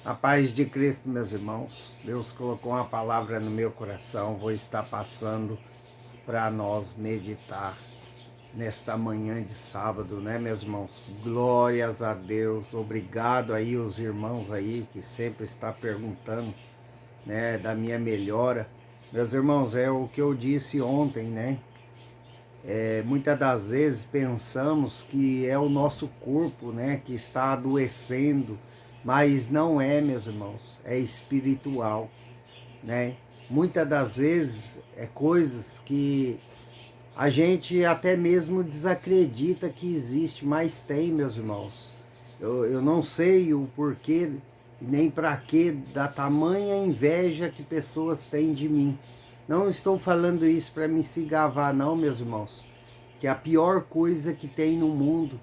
A paz de Cristo, meus irmãos. Deus colocou uma palavra no meu coração. Vou estar passando para nós meditar nesta manhã de sábado, né, meus irmãos? Glórias a Deus. Obrigado aí os irmãos aí que sempre está perguntando, né, da minha melhora. Meus irmãos, é o que eu disse ontem, né? Muitas das vezes pensamos que é o nosso corpo, né, que está adoecendo, mas não é, meus irmãos, é espiritual, né? Muitas das vezes é coisas que a gente até mesmo desacredita que existe, mas tem, meus irmãos. Eu não sei o porquê, nem para que da tamanha inveja que pessoas têm de mim. Não estou falando isso para me se gabar, não, meus irmãos. Que a pior coisa que tem no mundo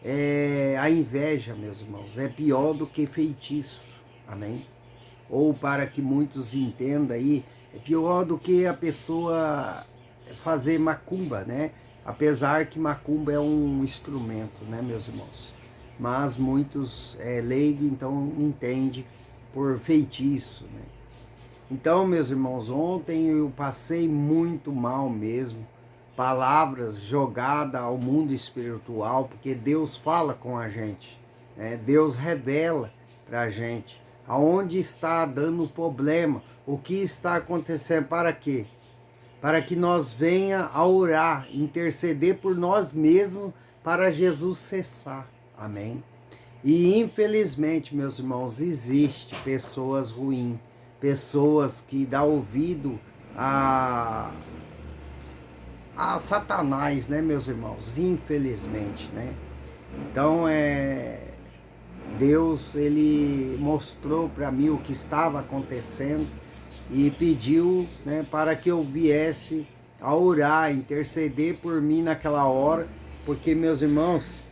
é a inveja, meus irmãos. É pior do que feitiço. Amém? Ou para que muitos entendam aí, é pior do que a pessoa fazer macumba, né? Apesar que macumba é um instrumento, né, meus irmãos? Mas muitos leigos, então, entendem por feitiço, né? Então, meus irmãos, ontem eu passei muito mal mesmo. Palavras jogadas ao mundo espiritual, porque Deus fala com a gente, né? Deus revela para a gente aonde está dando problema, o que está acontecendo, para quê? Para que nós venha a orar, interceder por nós mesmos para Jesus cessar. Amém? E infelizmente, meus irmãos, existe pessoas ruins, pessoas que dão ouvido a, a Satanás, né, meus irmãos? Infelizmente, né? Então, Deus, ele mostrou para mim o que estava acontecendo e pediu, né, para que eu viesse a orar, interceder por mim naquela hora, porque, meus irmãos,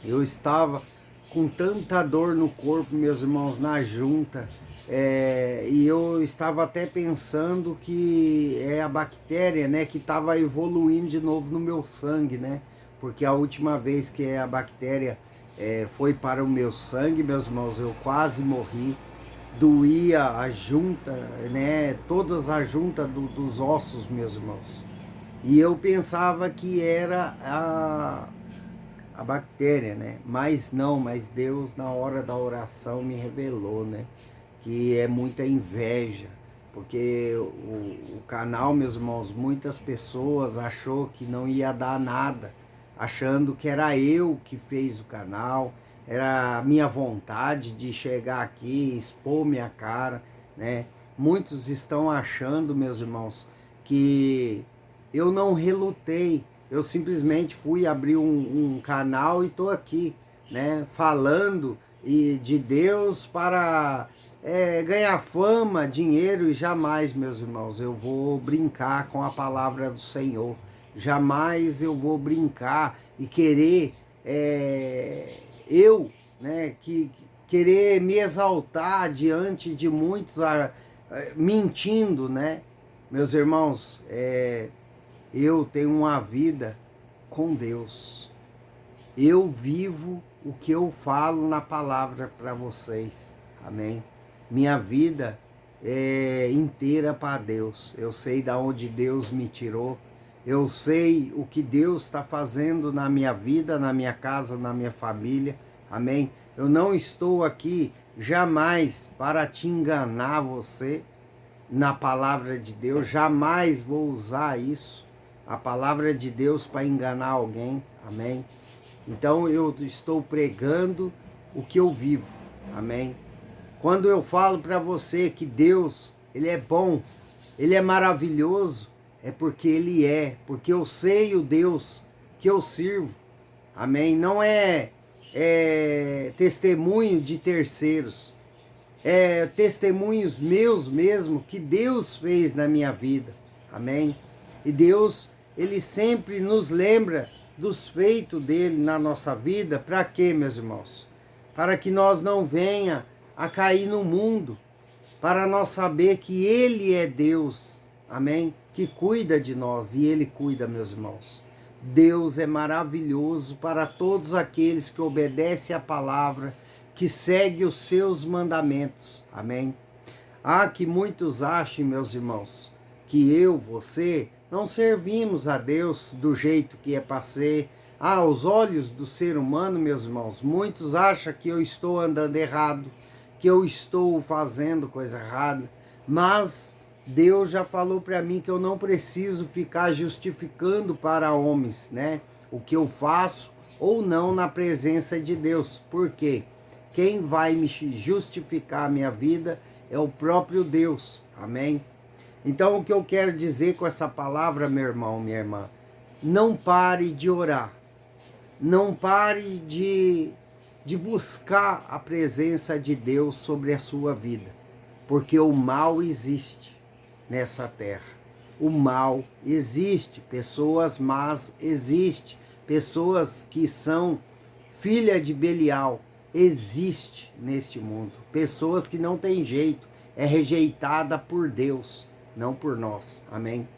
eu estava com tanta dor no corpo, meus irmãos, na junta, e eu estava até pensando que é a bactéria, né, que estava evoluindo de novo no meu sangue, né? Porque a última vez que a bactéria foi para o meu sangue, meus irmãos, eu quase morri. Doía a junta, né? Todas as juntas dos ossos, meus irmãos. E eu pensava que era a bactéria, né? Mas não, mas Deus na hora da oração me revelou, né? Que é muita inveja, porque o canal, meus irmãos, muitas pessoas achou que não ia dar nada, achando que era eu que fez o canal, era a minha vontade de chegar aqui, expor minha cara, né? Muitos estão achando, meus irmãos, que eu não relutei, eu simplesmente fui abrir um canal e estou aqui, né, falando de Deus para ganhar fama, dinheiro, e jamais, meus irmãos, eu vou brincar com a palavra do Senhor. Jamais eu vou brincar e querer, eu, né, querer me exaltar diante de muitos, mentindo, né? Meus irmãos, eu tenho uma vida com Deus. Eu vivo o que eu falo na palavra para vocês. Amém? Minha vida é inteira para Deus. Eu sei de onde Deus me tirou. Eu sei o que Deus está fazendo na minha vida, na minha casa, na minha família. Amém? Eu não estou aqui jamais para te enganar você na palavra de Deus. Jamais vou usar isso, a palavra de Deus, para enganar alguém. Amém? Então eu estou pregando o que eu vivo. Amém? Quando eu falo para você que Deus, ele é bom, ele é maravilhoso, é porque ele é, porque eu sei o Deus que eu sirvo. Amém? Não é testemunho de terceiros, é testemunhos meus mesmo que Deus fez na minha vida. Amém? E Deus, ele sempre nos lembra dos feitos dele na nossa vida. Para quê, meus irmãos? Para que nós não venha a cair no mundo, para nós saber que ele é Deus, amém? Que cuida de nós, e ele cuida, meus irmãos. Deus é maravilhoso para todos aqueles que obedecem a palavra, que segue os seus mandamentos. Amém? Que muitos achem, meus irmãos, que eu, você, não servimos a Deus do jeito que é para ser. Aos olhos do ser humano, meus irmãos, muitos acham que eu estou andando errado, que eu estou fazendo coisa errada, mas Deus já falou para mim que eu não preciso ficar justificando para homens, né? O que eu faço ou não na presença de Deus. Por quê? Quem vai me justificar a minha vida é o próprio Deus. Amém? Então, o que eu quero dizer com essa palavra, meu irmão, minha irmã, não pare de orar. Não pare de buscar a presença de Deus sobre a sua vida. Porque o mal existe nessa terra. O mal existe. Pessoas más existem. Pessoas que são filha de Belial existe neste mundo. Pessoas que não têm jeito, é rejeitada por Deus, não por nós. Amém?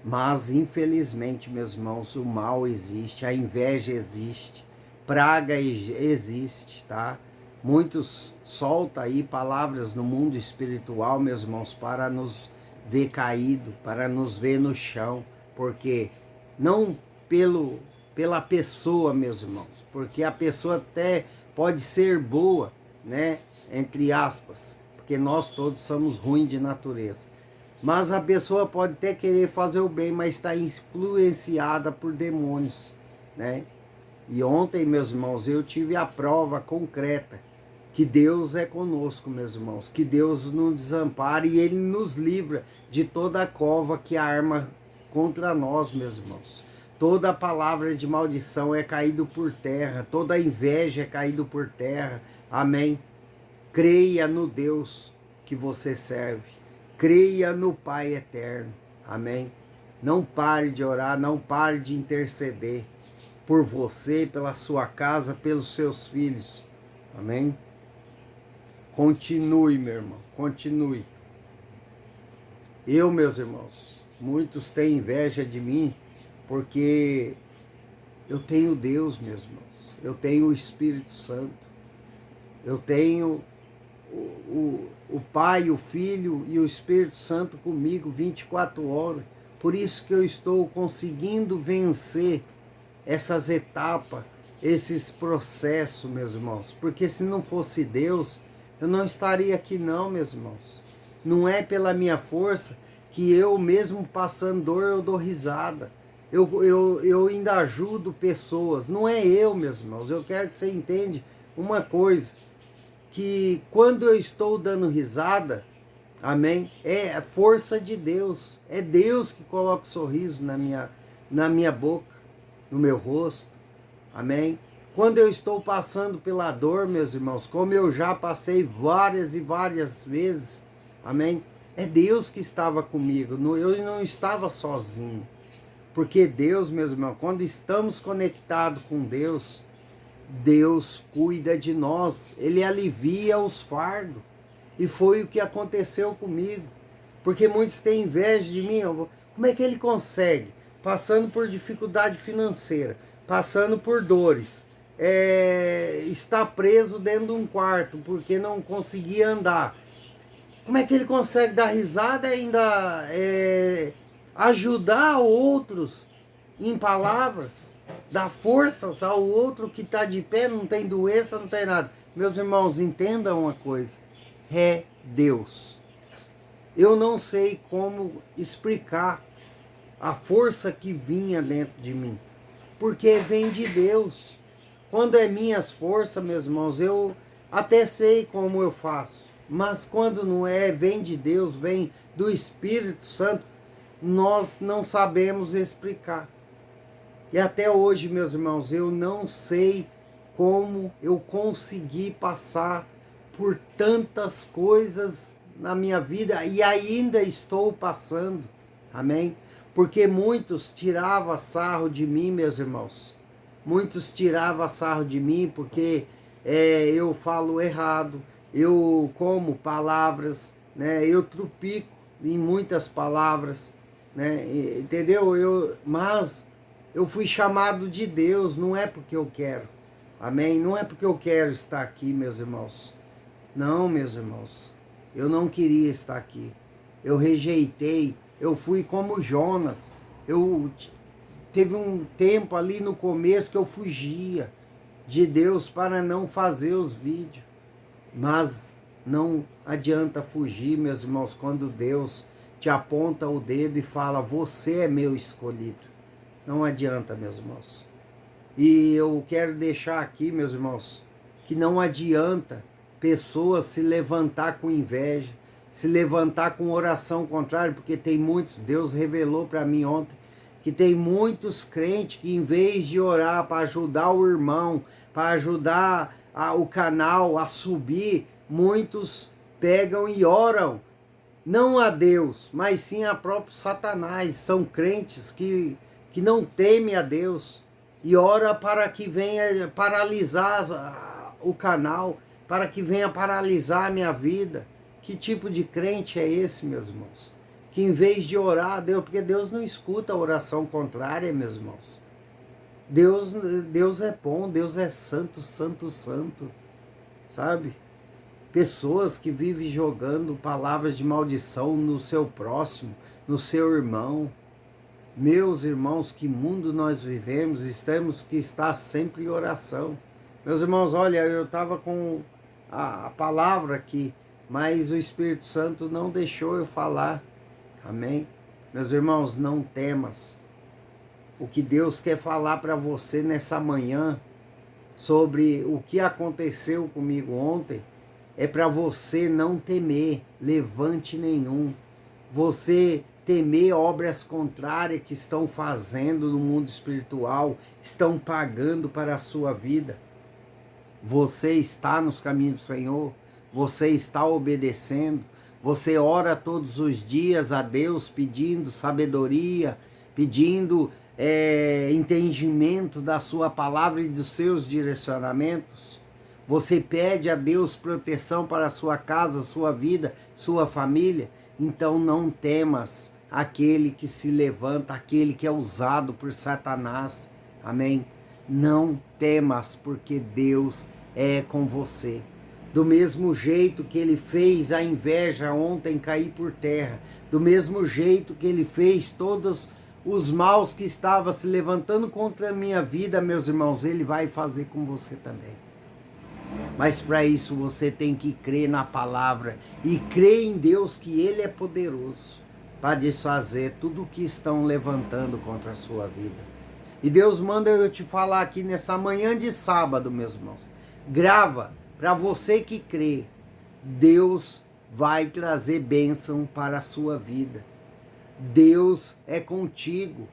Mas infelizmente, meus irmãos, o mal existe, a inveja existe, praga existe, tá? Muitos soltam aí palavras no mundo espiritual, meus irmãos, para nos ver caído, para nos ver no chão, porque não pela pessoa, meus irmãos, porque a pessoa até pode ser boa, né, entre aspas, porque nós todos somos ruins de natureza, mas a pessoa pode até querer fazer o bem, mas está influenciada por demônios, né? E ontem, meus irmãos, eu tive a prova concreta que Deus é conosco, meus irmãos, que Deus nos desampara e Ele nos livra de toda a cova que arma contra nós, meus irmãos. Toda palavra de maldição é caído por terra, toda inveja é caído por terra. Amém? Creia no Deus que você serve. Creia no Pai eterno. Amém? Não pare de orar, não pare de interceder por você, pela sua casa, pelos seus filhos. Amém? Continue, meu irmão, continue. Eu, meus irmãos, muitos têm inveja de mim, porque eu tenho Deus, meus irmãos. Eu tenho o Espírito Santo. Eu tenho o Pai, o Filho e o Espírito Santo comigo 24 horas. Por isso que eu estou conseguindo vencer essas etapas, esses processos, meus irmãos. Porque se não fosse Deus, eu não estaria aqui não, meus irmãos. Não é pela minha força que eu mesmo passando dor, eu dou risada. Eu ainda ajudo pessoas. Não é eu, meus irmãos. Eu quero que você entenda uma coisa. Que quando eu estou dando risada, amém? É a força de Deus. É Deus que coloca o sorriso na minha boca, no meu rosto. Amém? Quando eu estou passando pela dor, meus irmãos, como eu já passei várias e várias vezes, amém? É Deus que estava comigo, eu não estava sozinho. Porque Deus, meus irmãos, quando estamos conectados com Deus, Deus cuida de nós, Ele alivia os fardos. E foi o que aconteceu comigo. Porque muitos têm inveja de mim. Como é que ele consegue? Passando por dificuldade financeira, passando por dores, está preso dentro de um quarto porque não conseguia andar. Como é que ele consegue dar risada e ainda ajudar outros em palavras? Dar forças ao outro que está de pé, não tem doença, não tem nada. Meus irmãos, entendam uma coisa. É Deus. Eu não sei como explicar a força que vinha dentro de mim. Porque vem de Deus. Quando é minhas forças, meus irmãos, eu até sei como eu faço. Mas quando não é, vem de Deus, vem do Espírito Santo, nós não sabemos explicar. E até hoje, meus irmãos, eu não sei como eu consegui passar por tantas coisas na minha vida e ainda estou passando. Amém? Porque muitos tiravam sarro de mim, meus irmãos. Muitos tiravam sarro de mim porque eu falo errado, eu como palavras, né? Eu trupico em muitas palavras, né? Entendeu? Mas eu fui chamado de Deus, não é porque eu quero. Amém? Não é porque eu quero estar aqui, meus irmãos. Não, meus irmãos. Eu não queria estar aqui. Eu rejeitei. Eu fui como Jonas. Teve um tempo ali no começo que eu fugia de Deus para não fazer os vídeos. Mas não adianta fugir, meus irmãos, quando Deus te aponta o dedo e fala: você é meu escolhido. Não adianta, meus irmãos. E eu quero deixar aqui, meus irmãos, que não adianta pessoas se levantar com inveja, se levantar com oração contrária, porque tem muitos, Deus revelou para mim ontem, que tem muitos crentes que em vez de orar para ajudar o irmão, para ajudar o canal a subir, muitos pegam e oram, não a Deus, mas sim a próprio Satanás. São crentes que não temem a Deus e ora para que venha paralisar o canal, para que venha paralisar a minha vida. Que tipo de crente é esse, meus irmãos? Que em vez de orar a Deus, porque Deus não escuta a oração contrária, meus irmãos. Deus é bom, Deus é santo, santo, santo, sabe? Pessoas que vivem jogando palavras de maldição no seu próximo, no seu irmão. Meus irmãos, que mundo nós vivemos, temos que estar sempre em oração. Meus irmãos, olha, eu estava com a palavra aqui, mas o Espírito Santo não deixou eu falar. Amém? Meus irmãos, não temas. O que Deus quer falar para você nessa manhã sobre o que aconteceu comigo ontem é para você não temer levante nenhum. Você temer obras contrárias que estão fazendo no mundo espiritual, estão pagando para a sua vida. Você está nos caminhos do Senhor, você está obedecendo, você ora todos os dias a Deus pedindo sabedoria, pedindo entendimento da sua palavra e dos seus direcionamentos. Você pede a Deus proteção para a sua casa, sua vida, sua família. Então não temas aquele que se levanta, aquele que é usado por Satanás. Amém? Não temas, porque Deus é com você. Do mesmo jeito que ele fez a inveja ontem cair por terra, do mesmo jeito que ele fez todos os maus que estavam se levantando contra a minha vida, meus irmãos, ele vai fazer com você também. Mas para isso você tem que crer na palavra e crer em Deus que Ele é poderoso para desfazer tudo o que estão levantando contra a sua vida. E Deus manda eu te falar aqui nessa manhã de sábado, meus irmãos. Grava, para você que crê, Deus vai trazer bênção para a sua vida. Deus é contigo.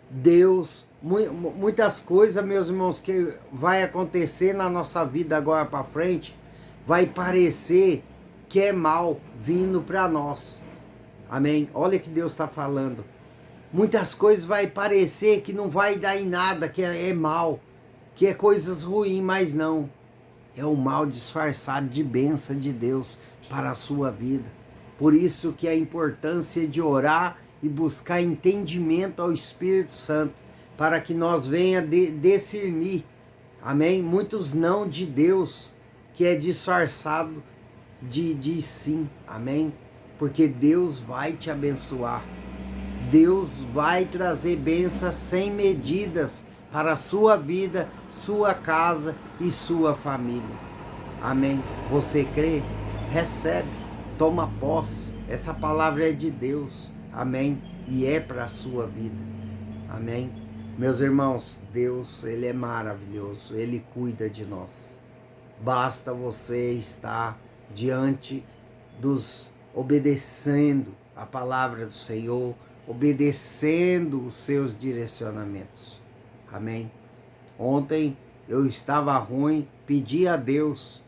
Deus, muitas coisas, meus irmãos, que vai acontecer na nossa vida agora para frente, vai parecer que é mal vindo para nós. Amém? Olha que Deus está falando. Muitas coisas vai parecer que não vai dar em nada, que é mal, que é coisas ruins, mas não. É o mal disfarçado de bênção de Deus para a sua vida. Por isso que a importância de orar e buscar entendimento ao Espírito Santo, para que nós venha discernir, amém? Muitos não de Deus, que é disfarçado de sim, amém? Porque Deus vai te abençoar, Deus vai trazer bênçãos sem medidas para a sua vida, sua casa e sua família, amém? Você crê? Recebe, toma posse, essa palavra é de Deus. Amém? E é para a sua vida. Amém? Meus irmãos, Deus, Ele é maravilhoso. Ele cuida de nós. Basta você estar diante obedecendo a palavra do Senhor, obedecendo os seus direcionamentos. Amém? Ontem eu estava ruim, pedi a Deus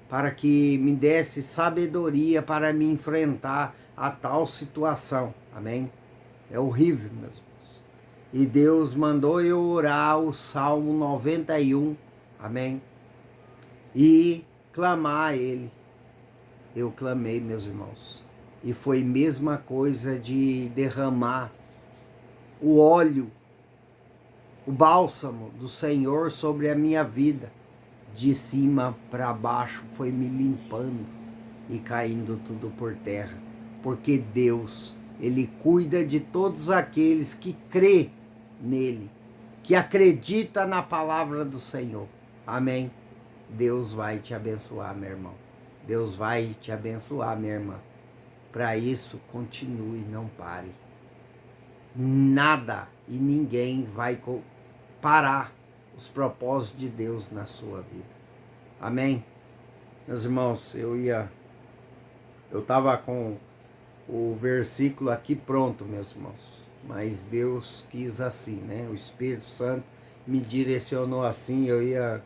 para que me desse sabedoria para me enfrentar a tal situação. Amém? É horrível, meus irmãos. E Deus mandou eu orar o Salmo 91. Amém? E clamar a Ele. Eu clamei, meus irmãos. E foi a mesma coisa de derramar o óleo, o bálsamo do Senhor sobre a minha vida. de cima para baixo foi me limpando e caindo tudo por terra. Porque Deus, Ele cuida de todos aqueles que crê nele, que acredita na palavra do Senhor. Amém? Deus vai te abençoar, meu irmão. Deus vai te abençoar, minha irmã. Para isso, continue, não pare. Nada e ninguém vai parar os propósitos de Deus na sua vida. Amém? Meus irmãos, eu estava com o versículo aqui pronto, meus irmãos, mas Deus quis assim, né? O Espírito Santo me direcionou assim, eu ia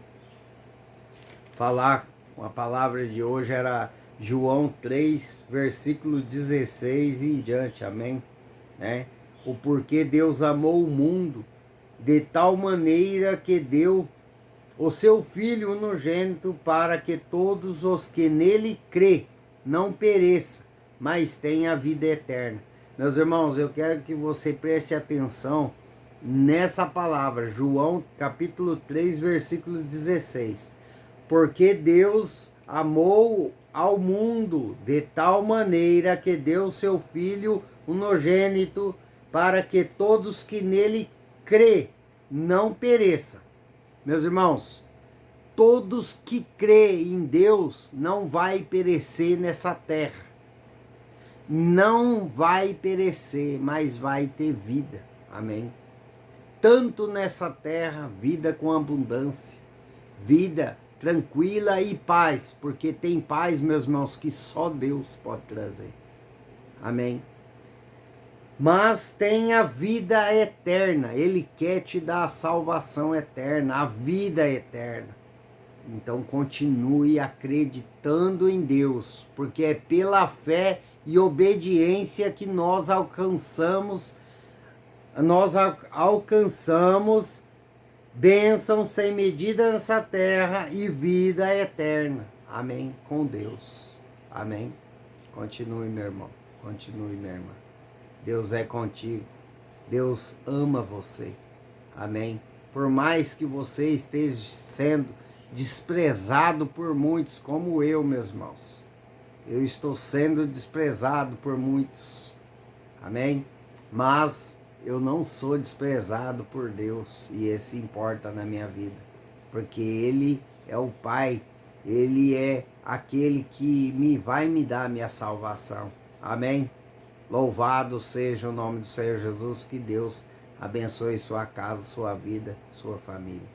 falar, a palavra de hoje era João 3, versículo 16 e em diante, amém? Né? O porquê Deus amou o mundo de tal maneira que deu o seu Filho unigênito para que todos os que nele crê não pereça, mas tenha a vida eterna. Meus irmãos, eu quero que você preste atenção nessa palavra, João capítulo 3, versículo 16. Porque Deus amou ao mundo de tal maneira que deu seu Filho unigênito para que todos que nele crê não pereça. Meus irmãos, todos que crê em Deus não vai perecer nessa terra. Não vai perecer, mas vai ter vida. Amém? Tanto nessa terra, vida com abundância, vida tranquila e paz, porque tem paz, meus irmãos, que só Deus pode trazer. Amém? Mas tem a vida eterna. Ele quer te dar a salvação eterna, a vida eterna. Então continue acreditando em Deus, porque é pela fé e obediência que nós alcançamos bênção sem medida nessa terra e vida eterna. Amém? Com Deus. Amém? Continue, meu irmão. Continue, minha irmã. Deus é contigo. Deus ama você. Amém? Por mais que você esteja sendo desprezado por muitos, como eu, meus irmãos. Eu estou sendo desprezado por muitos. Amém? Mas eu não sou desprezado por Deus, e esse importa na minha vida, porque Ele é o Pai, Ele é aquele que vai me dar a minha salvação. Amém? Louvado seja o nome do Senhor Jesus, que Deus abençoe sua casa, sua vida, sua família.